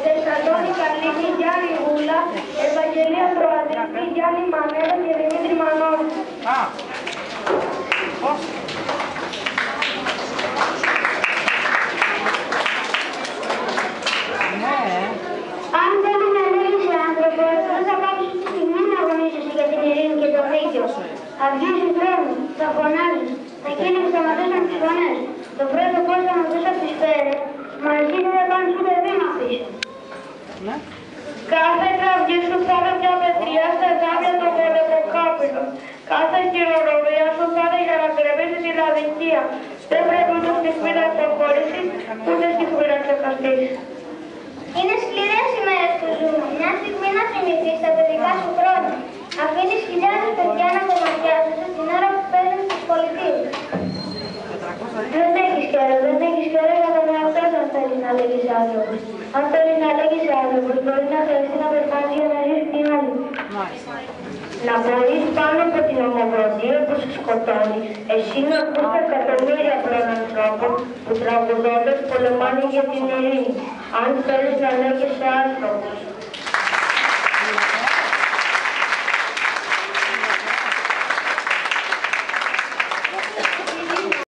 Θεσσαλόνη Καλίκη, Γιάννη Γούλα, Ευαγγελία Προαδρική, Γιάννη Μανέλο και Δημήτρη Μανώλη. Αν δεν είναι ανέλυση άνθρωπο, δεν θα πάψει τη στιγμή να αγωνίζεσαι για την ειρήνη και το δίκαιο. Θα βγεις του δρόμου, θα φωνάζεις, τα χείλη που σταματήσαν τις φωνές. Το πρώτο κόσμο να τους αφισφαίρει, μα εσύ δεν θα κάνεις ούτε βήμα πίσω. Κάθε κραυγή σου θα είναι μια πετριά στα εδάφια των πολεμοκάπηλων. Κάθε χειρονομία σου θα είναι για να κρεμίσει την αδικία. Δεν πρέπει ούτε στιγμή να υποχωρήσεις, ούτε στιγμή να ξεχαστείς. Είναι σκληρές οι μέρες που ζούμε. Μια στιγμή να θυμηθείς τα παιδικά σου χρόνια. Αφήνεις χιλιάδες παιδιά να κομματιάζονται την ώρα που παίρνεις τις πολιτείες. Δεν έχεις καιρό για τον εαυτό σου αν θέλεις να λέγεις άνθρωπος. Αν θέλεις να λέγεις άνθρωπος, μπορεί να χρειαστεί να πεθάνεις για να ζεις την άλλη. Να μπορείς πάνω από την ομοβροντία που σε σκοτώνει, εσύ να ακούς τα εκατομμύρια απλών ανθρώπων που τραγουδώντας πολεμάνε για την ειρήνη. Αν θέλεις να λέγεσαι άνθρωπος.